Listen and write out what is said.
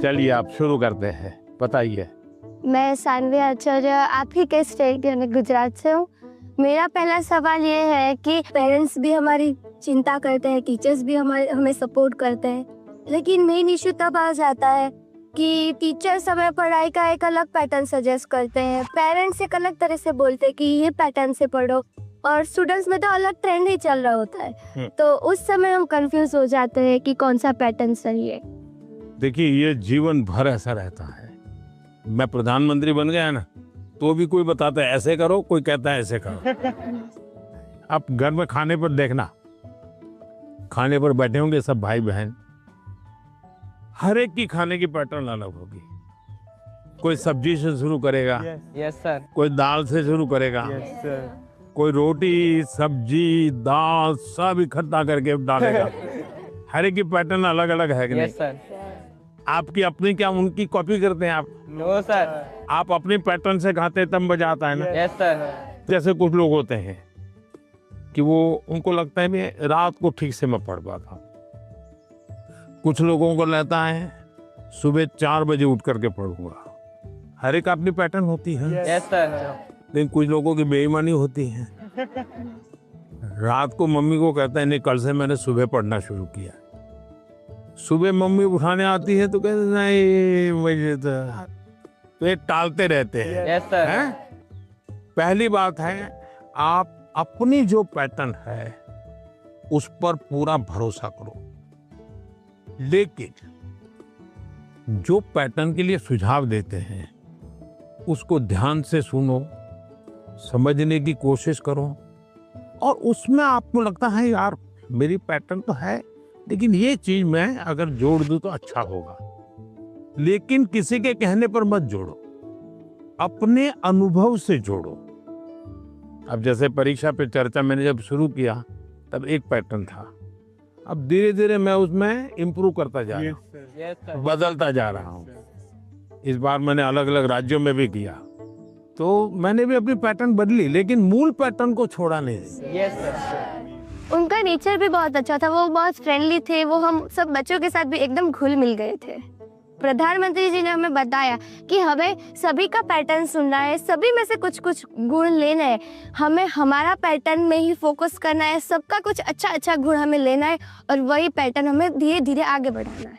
चलिए आप शुरू करते हैं, बताइए। मैं सानवी आचार्य आप ही के स्टेट यानी गुजरात से हूँ। मेरा पहला सवाल ये है कि पेरेंट्स भी हमारी चिंता करते हैं, टीचर्स भी हमें सपोर्ट करते हैं, लेकिन मेन इशू तब आ जाता है कि टीचर्स हमें पढ़ाई का एक अलग पैटर्न सजेस्ट करते हैं, पेरेंट्स एक अलग तरह से बोलते हैं कि ये पैटर्न से पढ़ो, और स्टूडेंट्स में तो अलग ट्रेंड ही चल रहा होता है। तो उस समय हम कंफ्यूज हो जाते हैं कि कौन सा पैटर्न सही है। देखिए, ये जीवन भर ऐसा रहता है। मैं प्रधानमंत्री बन गया ना, तो भी कोई बताता है ऐसे करो, कोई कहता है ऐसे करो। आप घर में खाने पर देखना, खाने पर बैठे होंगे सब भाई बहन, हर एक की खाने की पैटर्न अलग होगी। कोई सब्जी से शुरू करेगा, यस सर, कोई दाल से शुरू करेगा, यस सर, कोई रोटी सब्जी दाल सब इकट्ठा करके डालेगा। हर एक की पैटर्न अलग अलग है कि नहीं? Yes sir. आपकी अपनी क्या उनकी कॉपी करते हैं आप? No sir. आप अपनी पैटर्न से खाते हैं तब मजा आता है ना। Yes sir. जैसे कुछ लोग होते हैं कि वो उनको लगता है मैं रात को ठीक से मैं पढ़ पाता, कुछ लोगों को लगता है सुबह 4 बजे उठ करके पढ़ूंगा। हर एक अपनी पैटर्न होती है। Yes sir. लेकिन कुछ लोगों की बेईमानी होती है, रात को मम्मी को कहता है नहीं कल से मैंने सुबह पढ़ना शुरू किया। सुबह मम्मी उठाने आती है तो कहते नहीं मुझे तो ये टालते रहते हैं। Yes sir. हैं? पहली बात है आप अपनी जो पैटर्न है उस पर पूरा भरोसा करो, लेकिन जो पैटर्न के लिए सुझाव देते हैं उसको ध्यान से सुनो, समझने की कोशिश करो, और उसमें आपको लगता है यार मेरी पैटर्न तो है लेकिन ये चीज मैं अगर जोड़ दूं तो अच्छा होगा, लेकिन किसी के कहने पर मत जोड़ो, अपने अनुभव से जोड़ो। अब जैसे परीक्षा पे चर्चा मैंने जब शुरू किया तब एक पैटर्न था, अब धीरे धीरे मैं उसमें इम्प्रूव करता जा रहा हूँ, यस सर। बदलता जा रहा हूँ। इस बार मैंने अलग अलग राज्यों में भी किया तो मैंने भी अपनी पैटर्न बदली, लेकिन मूल पैटर्न को छोड़ा नहीं। Yes sir. उनका नेचर भी बहुत अच्छा था, वो बहुत फ्रेंडली थे, वो हम सब बच्चों के साथ भी एकदम घुल मिल गए थे। प्रधानमंत्री जी ने हमें बताया कि हमें सभी का पैटर्न सुनना है, सभी में से कुछ कुछ गुण लेना है, हमें हमारा पैटर्न में ही फोकस करना है, सबका कुछ अच्छा अच्छा गुण हमें लेना है और वही पैटर्न हमें धीरे धीरे आगे बढ़ाना है।